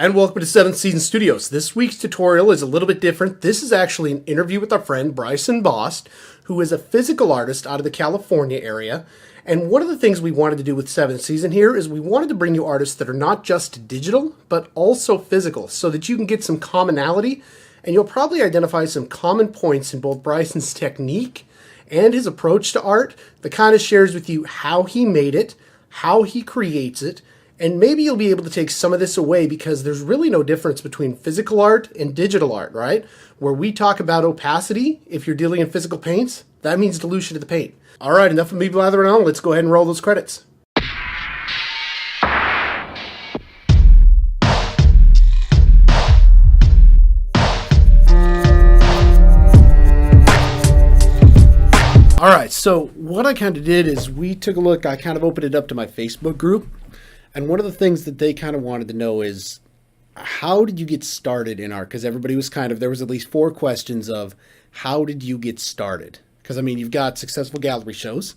And welcome to 7th Season Studios. This week's tutorial is a little bit different. This is actually an interview with our friend Bryson Bost, who is a physical artist out of the California area. And one of the things we wanted to do with 7th Season here is we wanted to bring you artists that are not just digital, but also physical, so that you can get some commonality, and you'll probably identify some common points in both Bryson's technique and his approach to art that kind of shares with you how he made it, how he creates it, and maybe you'll be able to take some of this away because there's really no difference between physical art and digital art, right? Where we talk about opacity, if you're dealing in physical paints, that means dilution of the paint. All right, enough of me blathering on. Let's go ahead and roll those credits. All right, so what I kind of did is we took a look, I kind of opened it up to my Facebook group. And one of the things that they kind of wanted to know is, how did you get started in art? Because everybody was there was at least 4 questions of, how did you get started? Because, I mean, you've got successful gallery shows.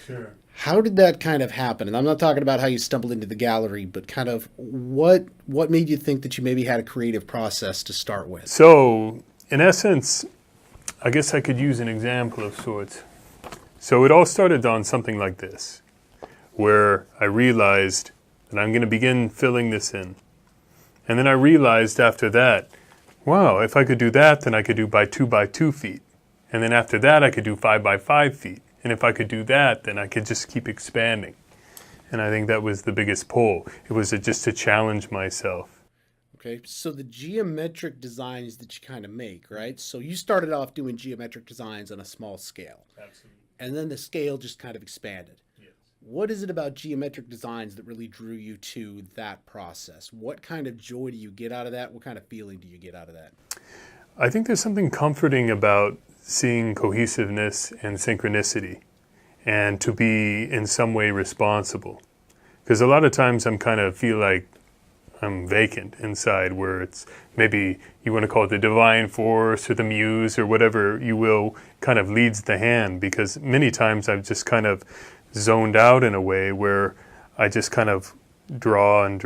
Sure. How did that kind of happen? And I'm not talking about how you stumbled into the gallery, but kind of what made you think that you maybe had a creative process to start with? So, in essence, I guess I could use an example of sorts. So it all started on something like this, where I realized that I'm going to begin filling this in. And then I realized after that, wow, if I could do that, then I could do by 2 by 2 feet. And then after that, I could do 5 by 5 feet. And if I could do that, then I could just keep expanding. And I think that was the biggest pull. It was just to challenge myself. Okay, so the geometric designs that you kind of make, right? So you started off doing geometric designs on a small scale. Absolutely. And then the scale just kind of expanded. What is it about geometric designs that really drew you to that process? What kind of joy do you get out of that? What kind of feeling do you get out of that? I think there's something comforting about seeing cohesiveness and synchronicity and to be in some way responsible. Because a lot of times I'm kind of feel like I'm vacant inside, where it's maybe you want to call it the divine force or the muse or whatever you will kind of leads the hand, because many times I've just kind of zoned out in a way where I just kind of draw, and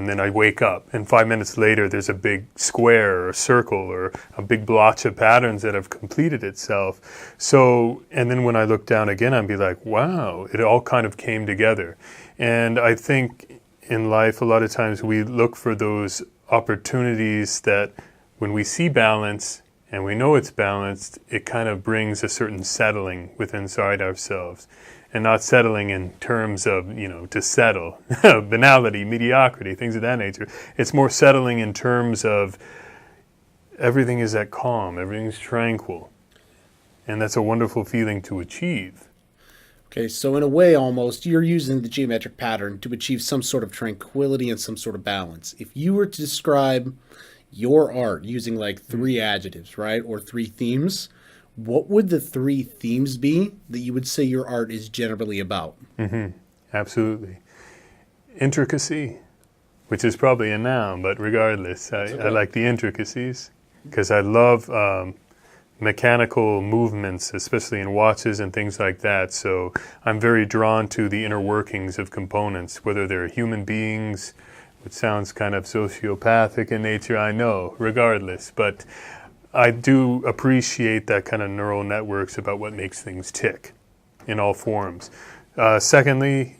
then I wake up, and 5 minutes later there's a big square or a circle or a big blotch of patterns that have completed itself. So, and then when I look down again, I'd be like, wow, it all kind of came together. And I think in life, a lot of times we look for those opportunities that when we see balance and we know it's balanced, it kind of brings a certain settling within inside ourselves. And not settling in terms of, to settle, banality, mediocrity, things of that nature. It's more settling in terms of everything is at calm, everything's tranquil. And that's a wonderful feeling to achieve. Okay, so in a way, almost, you're using the geometric pattern to achieve some sort of tranquility and some sort of balance. If you were to describe your art using like 3 adjectives, right, or 3 themes, what would the 3 themes be that you would say your art is generally about? Absolutely. Intricacy, which is probably a noun, but regardless, I like the intricacies because I love mechanical movements, especially in watches and things like that. So I'm very drawn to the inner workings of components, whether they're human beings, which sounds kind of sociopathic in nature, I know, regardless. But I do appreciate that kind of neural networks about what makes things tick in all forms. Secondly,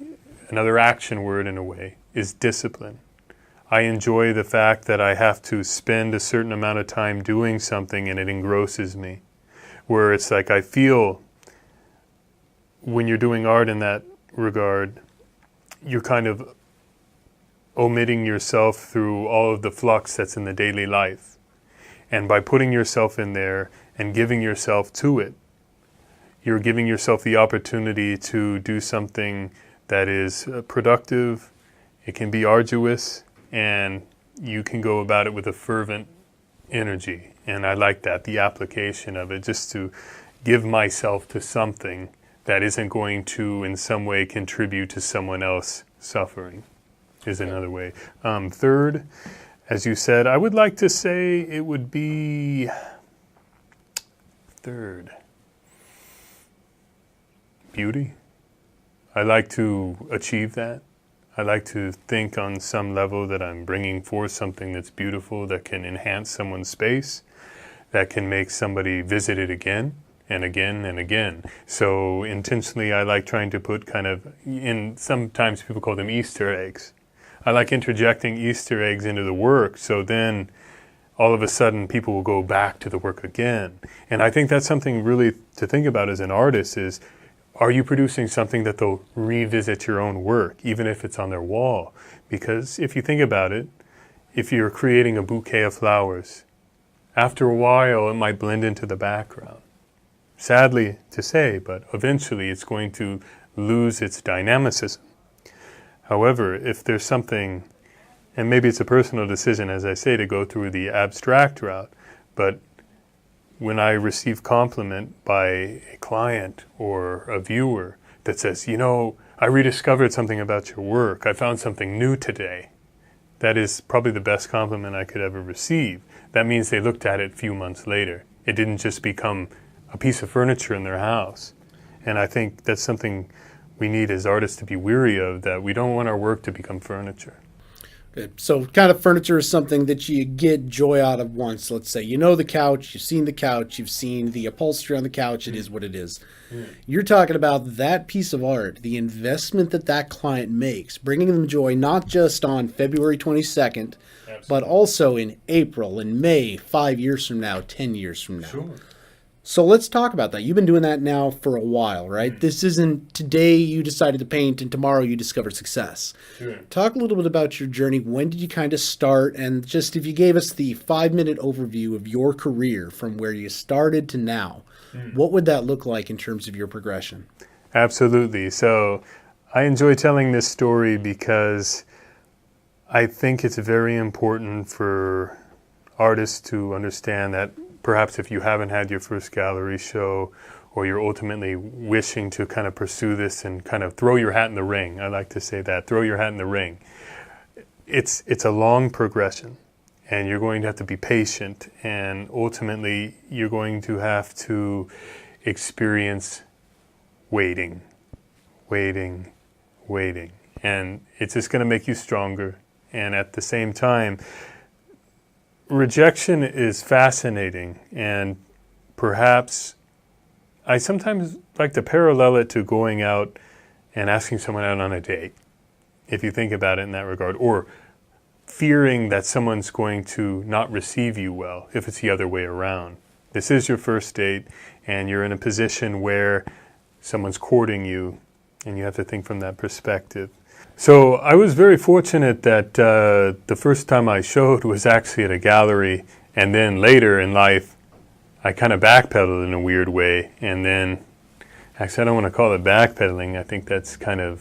another action word in a way is discipline. I enjoy the fact that I have to spend a certain amount of time doing something and it engrosses me. Where it's like I feel when you're doing art in that regard, you're kind of omitting yourself through all of the flux that's in the daily life. And by putting yourself in there and giving yourself to it, you're giving yourself the opportunity to do something that is productive, it can be arduous, and you can go about it with a fervent energy. And I like that, the application of it, just to give myself to something that isn't going to in some way contribute to someone else suffering is another way. Third, as you said, I would like to say it would be third. Beauty. I like to achieve that. I like to think on some level that I'm bringing forth something that's beautiful, that can enhance someone's space, that can make somebody visit it again and again and again. So intentionally, I like trying to put kind of, sometimes people call them Easter eggs. I like interjecting Easter eggs into the work, so then all of a sudden people will go back to the work again. And I think that's something really to think about as an artist is, are you producing something that they'll revisit your own work, even if it's on their wall? Because if you think about it, if you're creating a bouquet of flowers, after a while it might blend into the background. Sadly to say, but eventually it's going to lose its dynamicism. However, if there's something, and maybe it's a personal decision, as I say, to go through the abstract route, but when I receive compliment by a client or a viewer that says, I rediscovered something about your work, I found something new today, that is probably the best compliment I could ever receive. That means they looked at it a few months later. It didn't just become a piece of furniture in their house. And I think that's something we need as artists to be weary of, that we don't want our work to become furniture. So kind of furniture is something that you get joy out of once. Let's say, the couch, you've seen the couch, you've seen the upholstery on the couch, it is what it is. You're talking about that piece of art, the investment that client makes, bringing them joy not just on February 22nd, but also in April, in May, 5 years from now, 10 years from now. Sure. So let's talk about that. You've been doing that now for a while, right? This isn't today you decided to paint and tomorrow you discovered success. Sure. Talk a little bit about your journey. When did you kind of start? And just if you gave us the 5-minute overview of your career from where you started to now, what would that look like in terms of your progression? Absolutely. So I enjoy telling this story because I think it's very important for artists to understand that perhaps if you haven't had your first gallery show, or you're ultimately wishing to kind of pursue this and kind of throw your hat in the ring, I like to say that, throw your hat in the ring. It's a long progression, and you're going to have to be patient, and ultimately you're going to have to experience waiting. And it's just going to make you stronger. And at the same time, rejection is fascinating, and perhaps I sometimes like to parallel it to going out and asking someone out on a date, if you think about it in that regard, or fearing that someone's going to not receive you well if it's the other way around. This is your first date, and you're in a position where someone's courting you, and you have to think from that perspective. So I was very fortunate that the first time I showed was actually at a gallery, and then later in life I kind of backpedaled in a weird way, and then, actually I don't want to call it backpedaling, I think that'd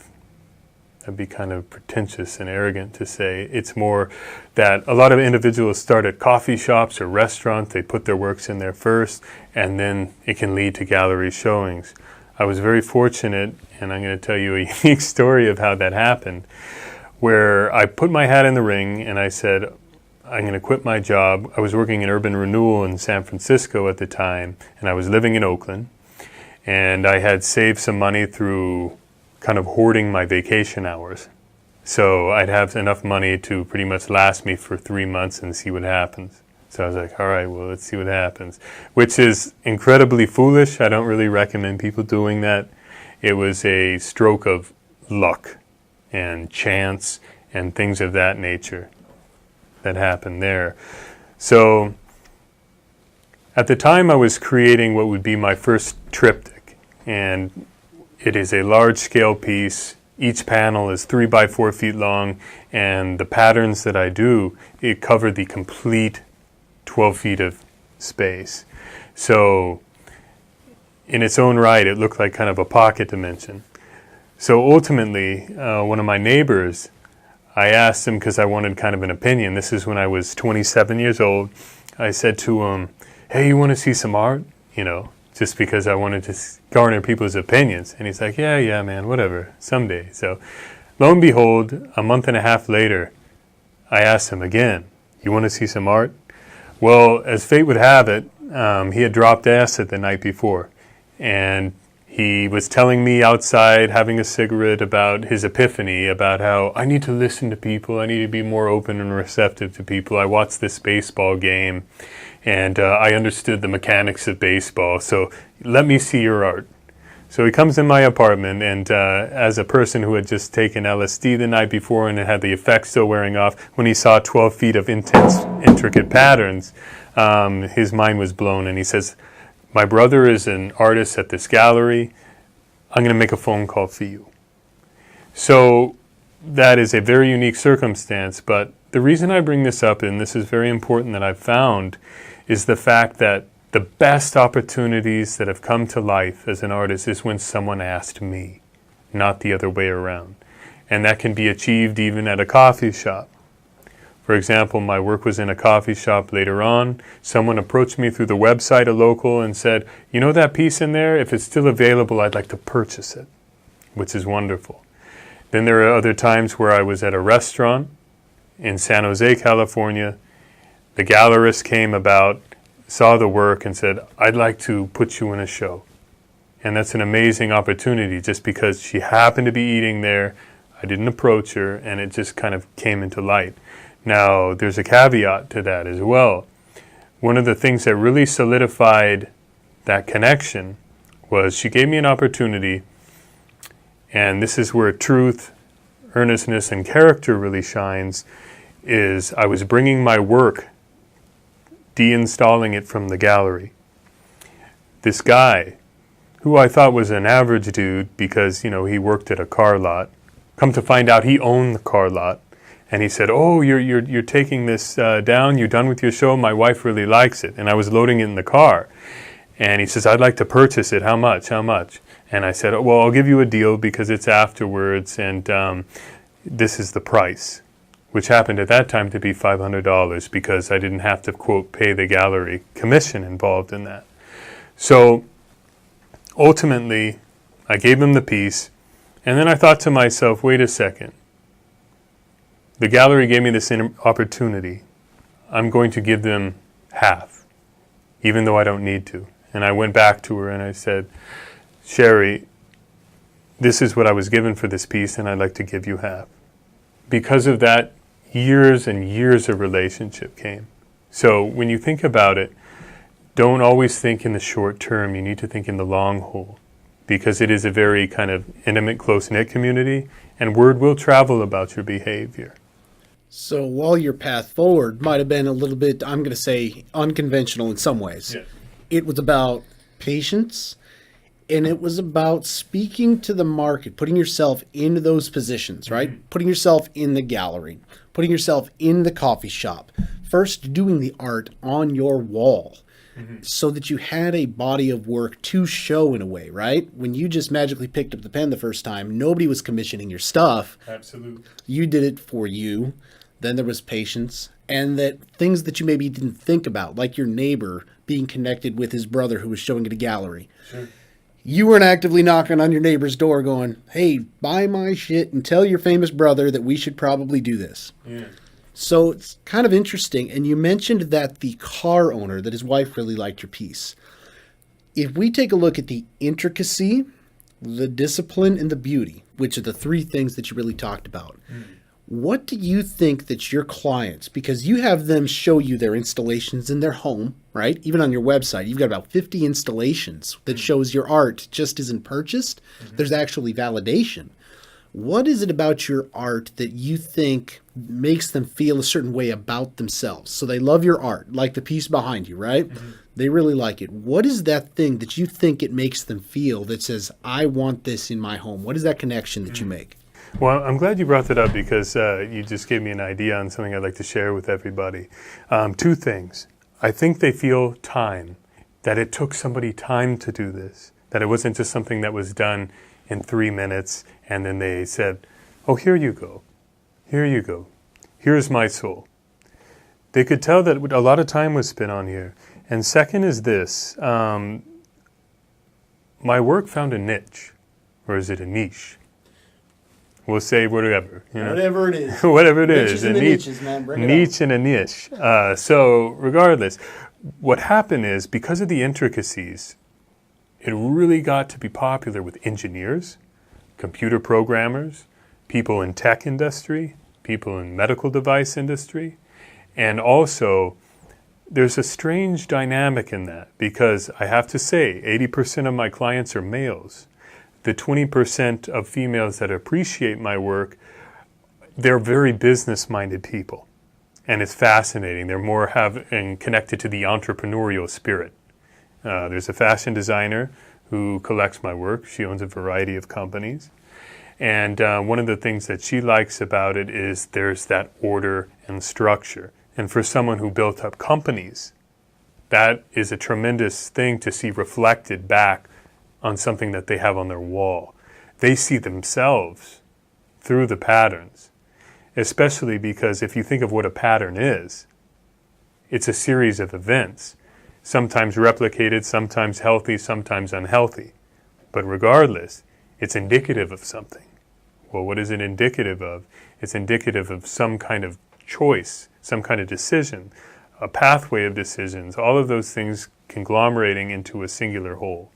be kind of pretentious and arrogant to say. It's more that a lot of individuals start at coffee shops or restaurants, they put their works in there first, and then it can lead to gallery showings. I was very fortunate, and I'm going to tell you a unique story of how that happened, where I put my hat in the ring and I said, I'm going to quit my job. I was working in urban renewal in San Francisco at the time, and I was living in Oakland, and I had saved some money through kind of hoarding my vacation hours. So I'd have enough money to pretty much last me for 3 months and see what happens. So I was like, all right, well, let's see what happens, which is incredibly foolish. I don't really recommend people doing that. It was a stroke of luck and chance and things of that nature that happened there. So at the time I was creating what would be my first triptych, and it is a large-scale piece. Each panel is 3 by 4 feet long, and the patterns that I do, it covered the complete 12 feet of space. So in its own right, it looked like kind of a pocket dimension. So ultimately, one of my neighbors, I asked him because I wanted kind of an opinion. This is when I was 27 years old. I said to him, hey, you want to see some art? Just because I wanted to garner people's opinions. And he's like, yeah, man, whatever, someday. So lo and behold, a month and a half later, I asked him again, you want to see some art? Well, as fate would have it, he had dropped acid the night before, and He was telling me outside, having a cigarette, about his epiphany, about how I need to listen to people, I need to be more open and receptive to people. I watched this baseball game, and I understood the mechanics of baseball, so let me see your art. So he comes in my apartment, and as a person who had just taken LSD the night before and had the effects still wearing off, when he saw 12 feet of intense, intricate patterns, his mind was blown, and he says, my brother is an artist at this gallery. I'm going to make a phone call for you. So that is a very unique circumstance, but the reason I bring this up, and this is very important that I've found, is the fact that the best opportunities that have come to life as an artist is when someone asked me, not the other way around. And that can be achieved even at a coffee shop. For example, my work was in a coffee shop later on. Someone approached me through the website, a local, and said, you know that piece in there? If it's still available, I'd like to purchase it, which is wonderful. Then there are other times where I was at a restaurant in San Jose, California. The gallerist came about, saw the work, and said, I'd like to put you in a show. And that's an amazing opportunity just because she happened to be eating there. I didn't approach her, and it just kind of came into light. Now, there's a caveat to that as well. One of the things that really solidified that connection was she gave me an opportunity, and this is where truth, earnestness, and character really shines, is I was bringing my work, de-installing it from the gallery. This guy, who I thought was an average dude because, he worked at a car lot, come to find out he owned the car lot. And he said, oh, you're taking this down? You're done with your show? My wife really likes it. And I was loading it in the car. And he says, I'd like to purchase it. How much? How much? And I said, well, I'll give you a deal because it's afterwards. And this is the price, which happened at that time to be $500 because I didn't have to, quote, pay the gallery commission involved in that. So ultimately, I gave him the piece. And then I thought to myself, wait a second. The gallery gave me this opportunity. I'm going to give them half, even though I don't need to. And I went back to her and I said, Sherry, this is what I was given for this piece, and I'd like to give you half. Because of that, years and years of relationship came. So when you think about it, don't always think in the short term. You need to think in the long haul, because it is a very kind of intimate, close-knit community, and word will travel about your behavior. So while your path forward might have been a little bit, I'm going to say, unconventional in some ways, It was about patience, and it was about speaking to the market, putting yourself into those positions, right? Mm-hmm. Putting yourself in the gallery, putting yourself in the coffee shop, first doing the art on your wall. So that you had a body of work to show in a way, right? When you just magically picked up the pen the first time, nobody was commissioning your stuff. Absolutely. You did it for you. Then there was patience, and that things that you maybe didn't think about, like your neighbor being connected with his brother who was showing at a gallery. Sure. You weren't actively knocking on your neighbor's door going, hey, buy my shit and tell your famous brother that we should probably do this. Yeah. So it's kind of interesting. And you mentioned that the car owner, that his wife really liked your piece. If we take a look at the intricacy, the discipline, and the beauty, which are the three things that you really talked about, what do you think that your clients, because you have them show you their installations in their home, right? Even on your website, you've got about 50 installations that shows your art just isn't purchased. There's actually validation. What is it about your art that you think makes them feel a certain way about themselves? So they love your art, like the piece behind you, right? They really like it. What is that thing that you think it makes them feel that says, I want this in my home? What is that connection that you make? Well, I'm glad you brought that up because you just gave me an idea on something I'd like to share with everybody. Two things. I think they feel time, that it took somebody time to do this, that it wasn't just something that was done in 3 minutes and then they said, oh, here you go. Here you go. Here's my soul. They could tell that a lot of time was spent on here. And second is this. My work found a niche. Or is it a niche? We'll say whatever. Whatever it is. Whatever it is. A niche. Niches, man. Bring niche and a niche. So regardless, what happened is because of the intricacies, it really got to be popular with engineers, computer programmers, people in tech industry, people in medical device industry, and also there's a strange dynamic in that because I have to say 80% of my clients are males. The 20% of females that appreciate my work, they're very business-minded people. And it's fascinating. They're more connected to the entrepreneurial spirit. There's a fashion designer who collects my work. She owns a variety of companies. And one of the things that she likes about it is there's that order and structure. And for someone who built up companies, that is a tremendous thing to see reflected back on something that they have on their wall. They see themselves through the patterns, especially because if you think of what a pattern is, it's a series of events, sometimes replicated, sometimes healthy, sometimes unhealthy. But regardless, it's indicative of something. Well, what is it indicative of? It's indicative of some kind of choice, some kind of decision, a pathway of decisions, all of those things conglomerating into a singular whole.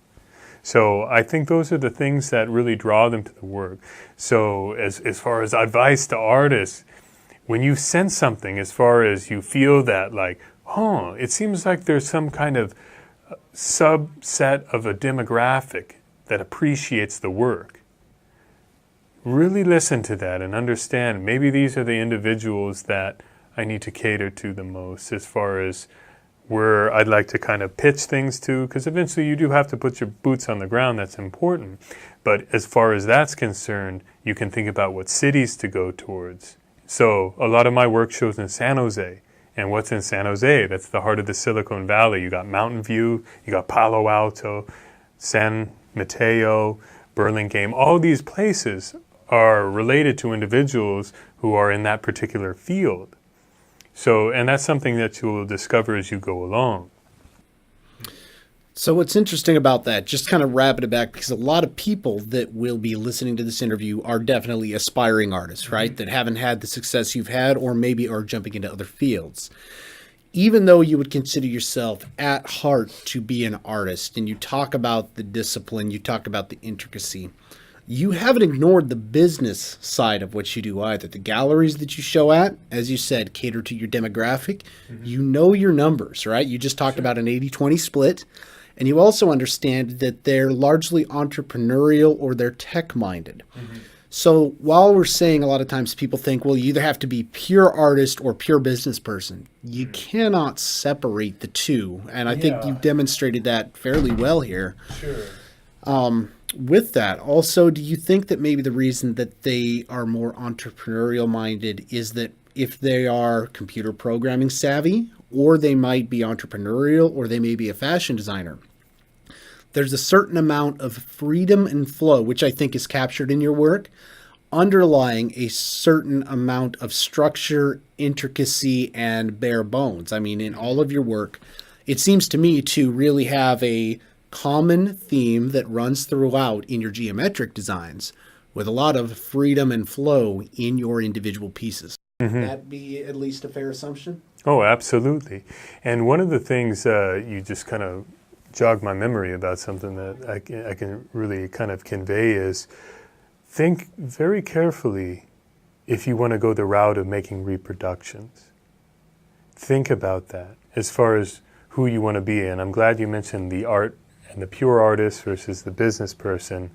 So I think those are the things that really draw them to the work. So as far as advice to artists, when you sense something, as far as you feel that like, it seems like there's some kind of subset of a demographic that appreciates the work, really listen to that and understand maybe these are the individuals that I need to cater to the most as far as where I'd like to kind of pitch things to, because eventually you do have to put your boots on the ground. That's important. But as far as that's concerned, you can think about what cities to go towards. So a lot of my work shows in San Jose. And what's in San Jose? That's the heart of the Silicon Valley. You got Mountain View, you got Palo Alto, San Mateo, Burlingame. All these places are related to individuals who are in that particular field. So, and that's something that you will discover as you go along. So what's interesting about that, just kind of wrapping it back, because a lot of people that will be listening to this interview are definitely aspiring artists, right? Mm-hmm. That haven't had the success you've had or maybe are jumping into other fields. Even though you would consider yourself at heart to be an artist, and you talk about the discipline, you talk about the intricacy, you haven't ignored the business side of what you do either. The galleries that you show at, as you said, cater to your demographic. Mm-hmm. You know your numbers, right? You just talked about an 80-20 split. And you also understand that they're largely entrepreneurial or they're tech-minded. Mm-hmm. So while we're saying a lot of times people think, well, you either have to be pure artist or pure business person, you cannot separate the two. And I think you've demonstrated that fairly well here. Sure. With that, also, do you think that maybe the reason that they are more entrepreneurial-minded is that if they are computer programming savvy, or they might be entrepreneurial, or they may be a fashion designer, there's a certain amount of freedom and flow, which I think is captured in your work, underlying a certain amount of structure, intricacy, and bare bones. I mean, in all of your work, it seems to me to really have a common theme that runs throughout in your geometric designs, with a lot of freedom and flow in your individual pieces. Mm-hmm. Would that be at least a fair assumption? Oh, absolutely. And one of the things you just kind of jogged my memory about something that I can really kind of convey is think very carefully if you want to go the route of making reproductions. Think about that as far as who you want to be. And I'm glad you mentioned the art and the pure artist versus the business person.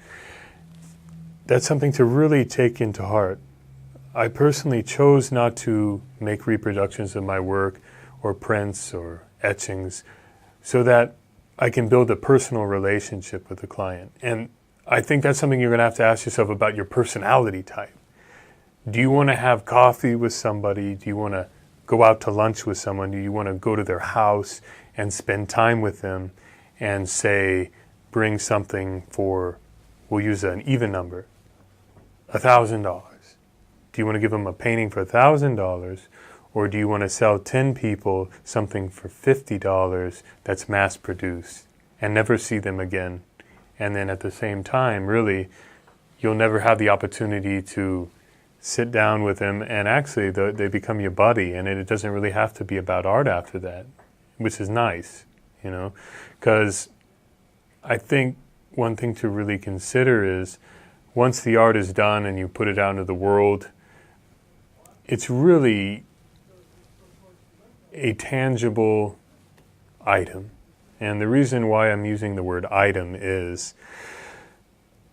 That's something to really take into heart. I personally chose not to make reproductions of my work or prints or etchings so that I can build a personal relationship with the client. And I think that's something you're going to ask yourself about your personality type. Do you want to have coffee with somebody? Do you want to go out to lunch with someone? Do you want to go to their house and spend time with them and say, bring something for, we'll use an even number, $1,000. Do you want to give them a painting for $1,000, or do you want to sell 10 people something for $50 that's mass-produced and never see them again? And then at the same time, really, you'll never have the opportunity to sit down with them, and actually they become your buddy, and it doesn't really have to be about art after that, which is nice, you know, because I think one thing to really consider is once the art is done and you put it out into the world, it's really a tangible item. And the reason why I'm using the word item is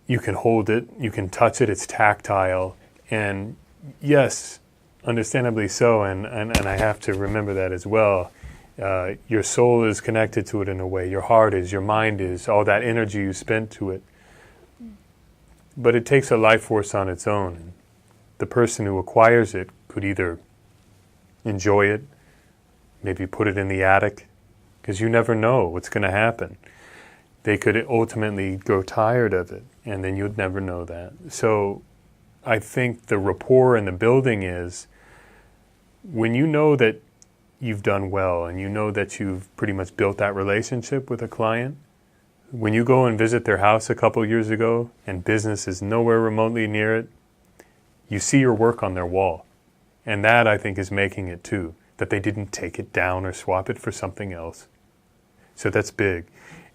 you can hold it, you can touch it, it's tactile. And yes, understandably so, and I have to remember that as well. Your soul is connected to it in a way, your heart is, your mind is, all that energy you spent to it. But it takes a life force on its own. The person who acquires it could either enjoy it, maybe put it in the attic, because you never know what's going to happen. They could ultimately grow tired of it, and then you'd never know that. So I think the rapport in the building is when you know that you've done well and you know that you've pretty much built that relationship with a client, when you go and visit their house a couple years ago and business is nowhere remotely near it, you see your work on their wall. And that, I think, is making it too, that they didn't take it down or swap it for something else. So that's big.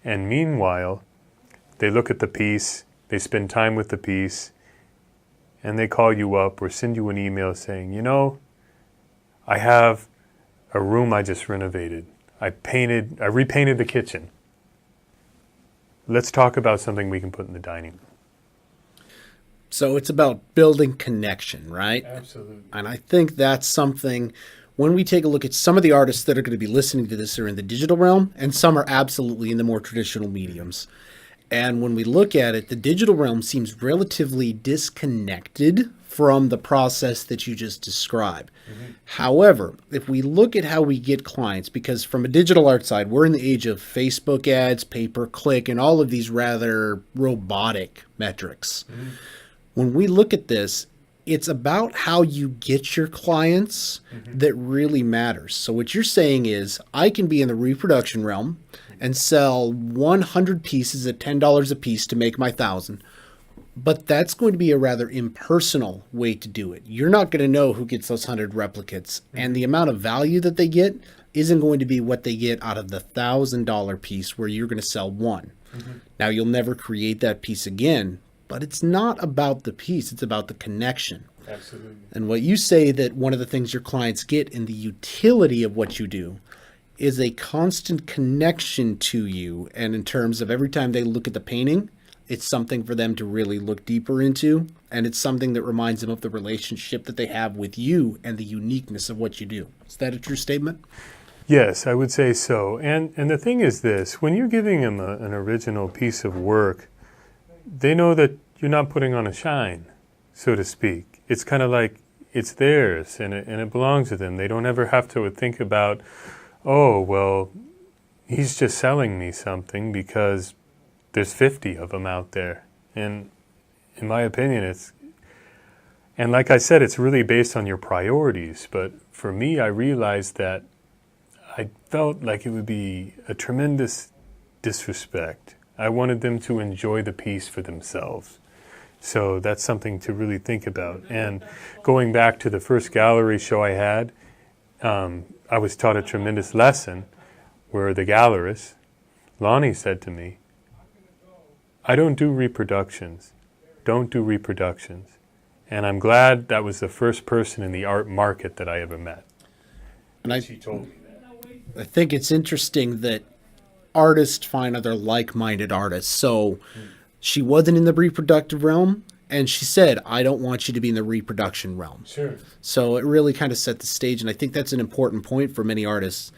And meanwhile, they look at the piece, they spend time with the piece, and they call you up or send you an email saying, you know, I have a room I just renovated. I repainted the kitchen. Let's talk about something we can put in the dining room. So it's about building connection, right? Absolutely. And I think that's something, when we take a look at some of the artists that are going to be listening to this are in the digital realm, and some are absolutely in the more traditional mediums. And when we look at it, the digital realm seems relatively disconnected from the process that you just described. Mm-hmm. However, if we look at how we get clients, because from a digital art side, we're in the age of Facebook ads, pay-per-click, and all of these rather robotic metrics. Mm-hmm. When we look at this, it's about how you get your clients that really matters. So what you're saying is, I can be in the reproduction realm and sell 100 pieces at $10 a piece to make my 1,000. But that's going to be a rather impersonal way to do it. You're not going to know who gets those 100 replicates. And the amount of value that they get isn't going to be what they get out of the $1,000 piece where you're going to sell one. Now, you'll never create that piece again. But it's not about the piece, it's about the connection. Absolutely. And what you say that one of the things your clients get in the utility of what you do is a constant connection to you. And in terms of every time they look at the painting, it's something for them to really look deeper into. And it's something that reminds them of the relationship that they have with you and the uniqueness of what you do. Is that a true statement? Yes, I would say so. And the thing is this, when you're giving them an original piece of work, they know that you're not putting on a shine, so to speak. It's kind of like it's theirs and it belongs to them. They don't ever have to think about, oh, well, he's just selling me something because there's 50 of them out there. And in my opinion, and like I said, it's really based on your priorities. But for me, I realized that I felt like it would be a tremendous disrespect. I wanted them to enjoy the piece for themselves. So that's something to really think about. And going back to the first gallery show I had, I was taught a tremendous lesson where the gallerist, Lonnie, said to me, I don't do reproductions. Don't do reproductions. And I'm glad that was the first person in the art market that I ever met. And she told me that. I think it's interesting that artists find other like-minded artists. So she wasn't in the reproductive realm, and she said, I don't want you to be in the reproduction realm. Sure. So it really kind of set the stage, and I think that's an important point for many artists.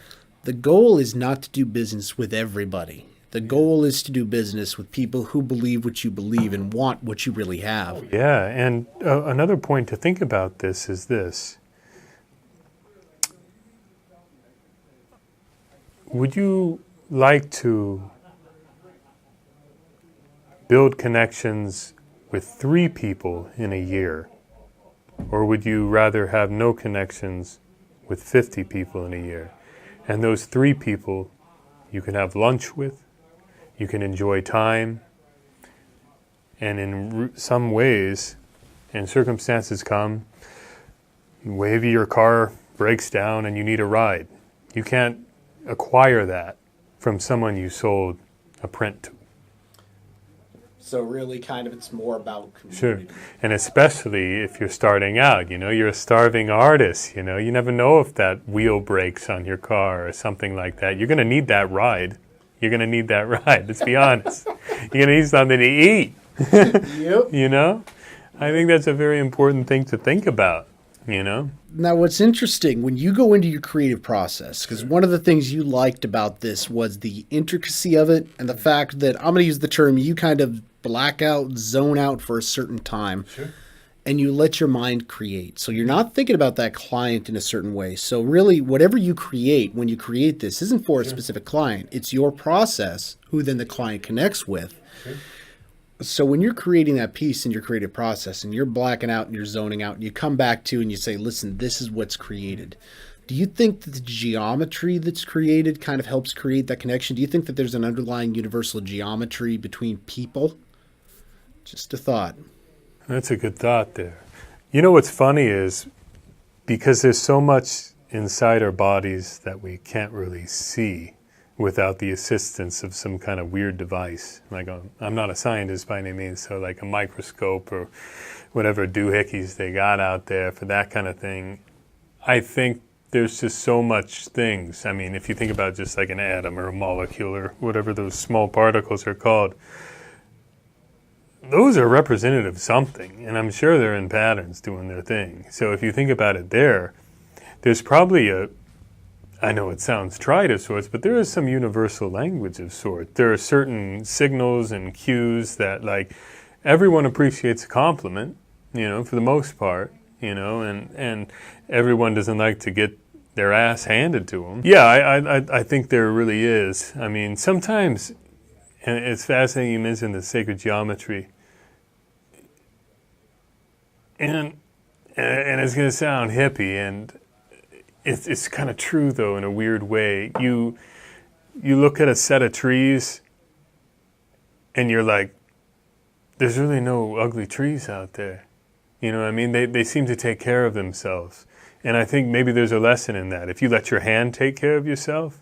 The goal is not to do business with everybody. The goal is to do business with people who believe what you believe and want what you really have. Yeah, and another point to think about this is this. Would you like to build connections with 3 people in a year? Or would you rather have no connections with 50 people in a year? And those 3 people you can have lunch with, you can enjoy time, and in some ways, and circumstances come, maybe your car breaks down and you need a ride. You can't acquire that from someone you sold a print to. So really kind of it's more about Sure. community. And especially if you're starting out, you're a starving artist, you never know if that wheel breaks on your car or something like that. You're going to need that ride. You're going to need that ride, let's be honest. You're going to need something to eat, Yep. I think that's a very important thing to think about, Now, what's interesting when you go into your creative process, because one of the things you liked about this was the intricacy of it and the fact that I'm going to use the term you kind of black out, zone out for a certain time, and you let your mind create. So you're not thinking about that client in a certain way. So really, whatever you create when you create this isn't for a specific client. It's your process, who then the client connects with. So when you're creating that piece in your creative process and you're blacking out and you're zoning out and you come back to and you say, listen, this is what's created. Do you think that the geometry that's created kind of helps create that connection? Do you think that there's an underlying universal geometry between people? Just a thought. That's a good thought there. What's funny is because there's so much inside our bodies that we can't really see without the assistance of some kind of weird device. I'm not a scientist by any means, so like a microscope or whatever doohickeys they got out there for that kind of thing. I think there's just so much things. I mean, if you think about just like an atom or a molecule or whatever those small particles are called, those are representative of something, and I'm sure they're in patterns doing their thing. So if you think about it there's probably I know it sounds trite of sorts, but there is some universal language of sorts. There are certain signals and cues that, like, everyone appreciates a compliment, for the most part, and everyone doesn't like to get their ass handed to them. Yeah, I think there really is. I mean, sometimes, and it's fascinating you mentioned the sacred geometry, and it's going to sound hippie, and it's kind of true, though, in a weird way. You look at a set of trees, and you're like, there's really no ugly trees out there. You know what I mean? They seem to take care of themselves. And I think maybe there's a lesson in that. If you let your hand take care of yourself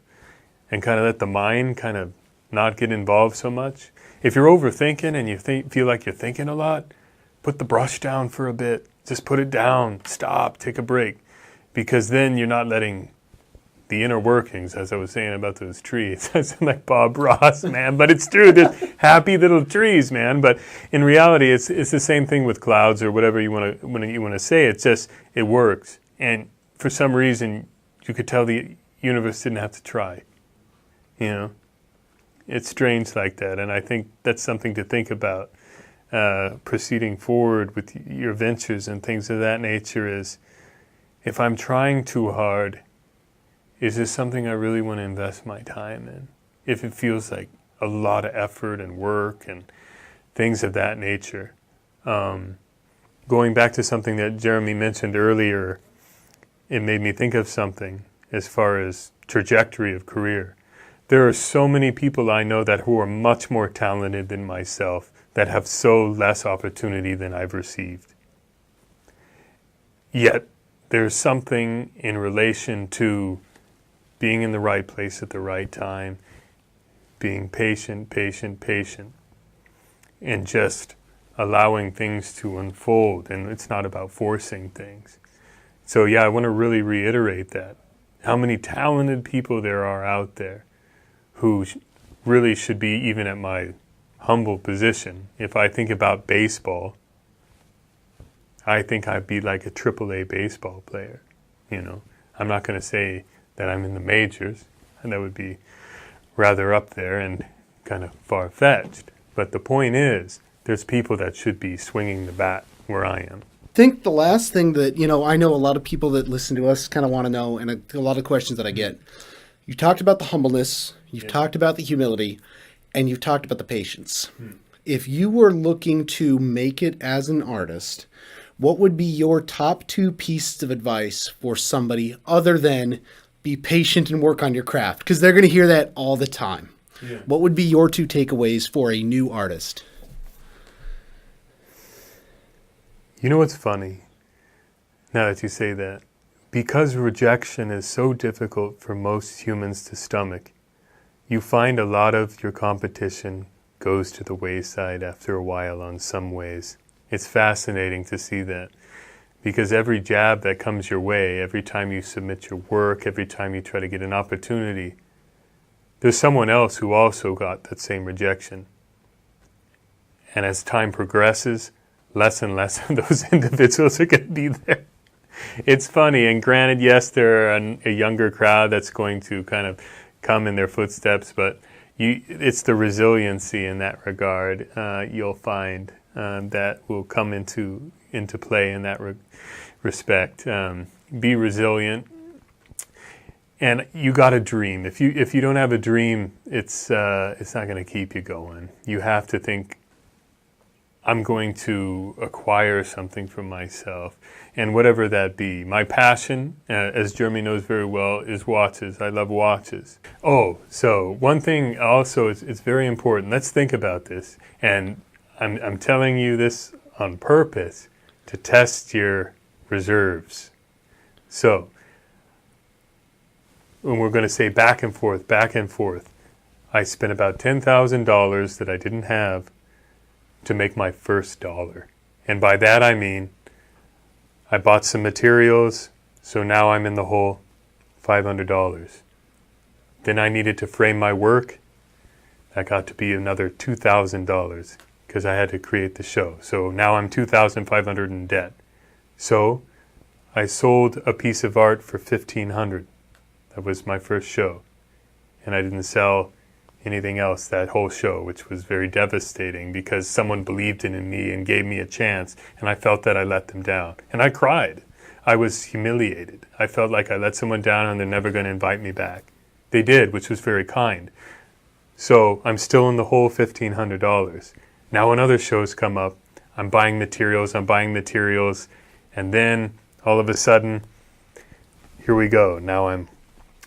and kind of let the mind kind of not get involved so much. If you're overthinking and you feel like you're thinking a lot, put the brush down for a bit. Just put it down. Stop. Take a break. Because then you're not letting the inner workings, as I was saying about those trees. I sound like Bob Ross, man, but it's true. There's happy little trees, man. But in reality, it's the same thing with clouds or whatever you want to say. It's just it works, and for some reason, you could tell the universe didn't have to try. It's strange like that, and I think that's something to think about proceeding forward with your ventures and things of that nature. Is if I'm trying too hard, is this something I really want to invest my time in? If it feels like a lot of effort and work and things of that nature. Going back to something that Jeremy mentioned earlier, it made me think of something as far as trajectory of career. There are so many people I know who are much more talented than myself that have so less opportunity than I've received. Yet, there's something in relation to being in the right place at the right time, being patient, and just allowing things to unfold. And it's not about forcing things. So yeah, I want to really reiterate that. How many talented people there are out there who really should be even at my humble position. If I think about baseball, I think I'd be like a AAA baseball player. I'm not going to say that I'm in the majors, and that would be rather up there and kind of far-fetched. But the point is, there's people that should be swinging the bat where I am. I think the last thing that, I know a lot of people that listen to us kind of want to know, and a lot of questions that I get. You talked about the humbleness, you've talked about the humility, and you've talked about the patience. If you were looking to make it as an artist, what would be your top 2 pieces of advice for somebody other than be patient and work on your craft? Because they're going to hear that all the time. Yeah. What would be your 2 takeaways for a new artist? You know what's funny? Now that you say that, because rejection is so difficult for most humans to stomach, you find a lot of your competition goes to the wayside after a while on some ways. It's fascinating to see that, because every jab that comes your way, every time you submit your work, every time you try to get an opportunity, there's someone else who also got that same rejection. And as time progresses, less and less of those individuals are going to be there. It's funny, and granted, yes, there are a younger crowd that's going to kind of come in their footsteps, but it's the resiliency in that regard you'll find that will come into play in that respect. Be resilient, and you got a dream. If you don't have a dream, it's not going to keep you going. You have to think, I'm going to acquire something for myself, and whatever that be. My passion, as Jeremy knows very well, is watches. I love watches. Oh, so one thing also, it's very important. Let's think about this, and I'm telling you this on purpose to test your reserves. So, when we're going to say back and forth, I spent about $10,000 that I didn't have to make my first dollar. And by that I mean, I bought some materials, so now I'm in the hole $500. Then I needed to frame my work. That got to be another $2,000 because I had to create the show. So now I'm $2,500 in debt. So I sold a piece of art for $1,500. That was my first show. And I didn't sell anything else that whole show, which was very devastating because someone believed in me and gave me a chance, and I felt that I let them down. And I cried. I was humiliated. I felt like I let someone down and they're never going to invite me back. They did, which was very kind. So I'm still in the hole $1,500. Now when other shows come up, I'm buying materials, and then all of a sudden, here we go. Now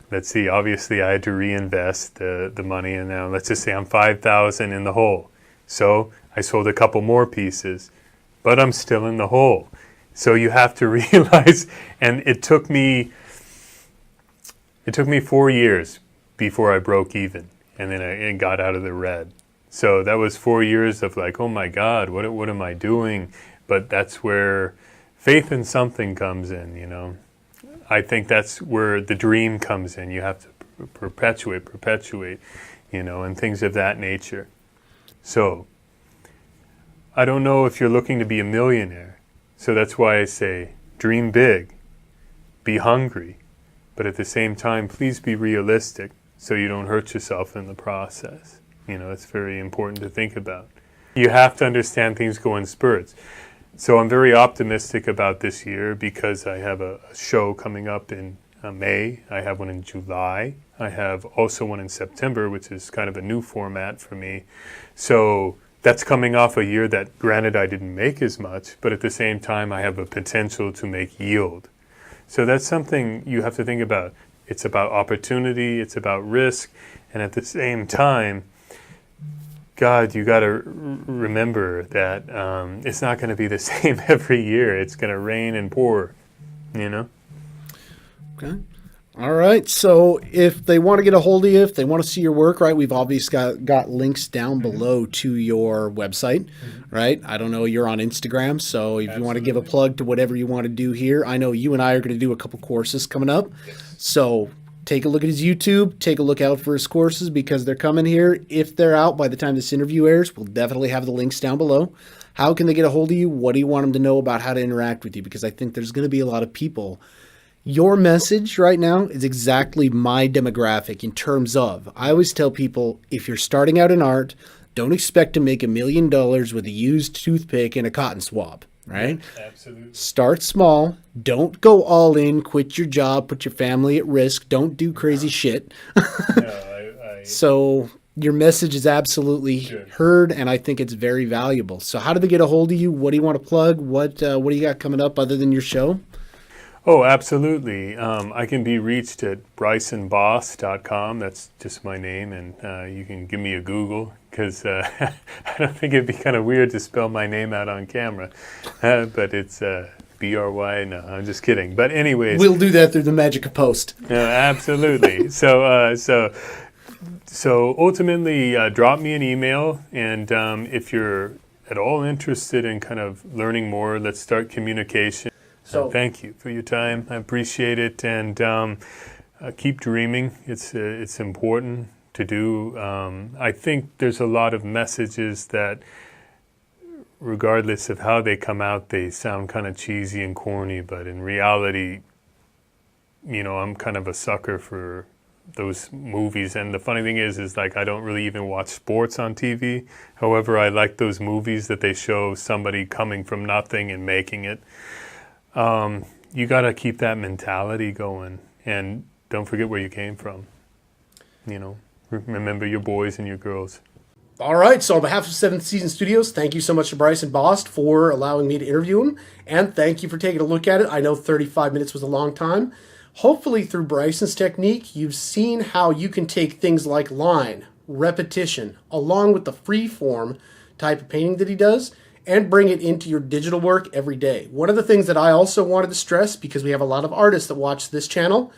let's see, obviously I had to reinvest the money, and now let's just say I'm $5,000 in the hole. So I sold a couple more pieces, but I'm still in the hole. So you have to realize, and it took me 4 years before I broke even, and then I got out of the red. So that was 4 years of like, oh my God, what am I doing? But that's where faith in something comes in, you know. I think that's where the dream comes in. You have to perpetuate, you know, and things of that nature. So, I don't know if you're looking to be a millionaire. So that's why I say, dream big, be hungry, but at the same time, please be realistic so you don't hurt yourself in the process. You know, it's very important to think about. You have to understand things go in spurts. So I'm very optimistic about this year because I have a show coming up in May. I have one in July. I have also one in September, which is kind of a new format for me. So that's coming off a year that, granted, I didn't make as much, but at the same time, I have a potential to make yield. So that's something you have to think about. It's about opportunity, it's about risk, and at the same time, God, you got to remember that it's not going to be the same every year. It's going to rain and pour, you know? Okay. All right. So if they want to get a hold of you, if they want to see your work, right, we've obviously got links down below to your website, right? I don't know, you're on Instagram, so if you want to give a plug to whatever you want to do here, I know you and I are going to do a couple courses coming up. Yes. So take a look at his YouTube, take a look out for his courses because they're coming here. If they're out by the time this interview airs, we'll definitely have the links down below. How can they get a hold of you? What do you want them to know about how to interact with you? Because I think there's going to be a lot of people. Your message right now is exactly my demographic in terms of, I always tell people, if you're starting out in art, don't expect to make $1 million with a used toothpick and a cotton swab. Right? Absolutely. Start small. Don't go all in. Quit your job. Put your family at risk. Don't do crazy shit. So your message is absolutely heard, and I think it's very valuable. So how do they get a hold of you? What do you want to plug? What do you got coming up other than your show? Oh, absolutely. I can be reached at brysonbost.com. That's just my name, and you can give me a Google because I don't think it'd be kind of weird to spell my name out on camera. But it's B-R-Y. No, I'm just kidding. But anyways. We'll do that through the magic of post. No, absolutely. So So ultimately, drop me an email, and if you're at all interested in kind of learning more, let's start communication. So Thank you for your time. I appreciate it, and keep dreaming. It's important to do. I think there's a lot of messages that, regardless of how they come out, they sound kind of cheesy and corny, but in reality, I'm kind of a sucker for those movies. And the funny thing is like I don't really even watch sports on TV. However, I like those movies that they show somebody coming from nothing and making it. You got to keep that mentality going, and don't forget where you came from. Remember your boys and your girls. all right, so on behalf of Seventh Season Studios, thank you so much to Bryson Bost for allowing me to interview him, and thank you for taking a look at it. I know 35 minutes was a long time. Hopefully through Bryson's technique, you've seen how you can take things like line, repetition, along with the free form type of painting that he does, and bring it into your digital work every day. One of the things that I also wanted to stress, because we have a lot of artists that watch this channel,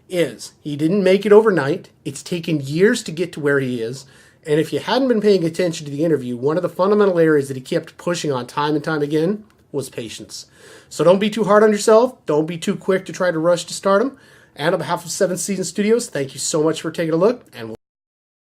is he didn't make it overnight. It's taken years to get to where he is. And if you hadn't been paying attention to the interview, one of the fundamental areas that he kept pushing on time and time again was patience. So don't be too hard on yourself. Don't be too quick to try to rush to stardom. And on behalf of Seventh Season Studios, thank you so much for taking a look, and we'll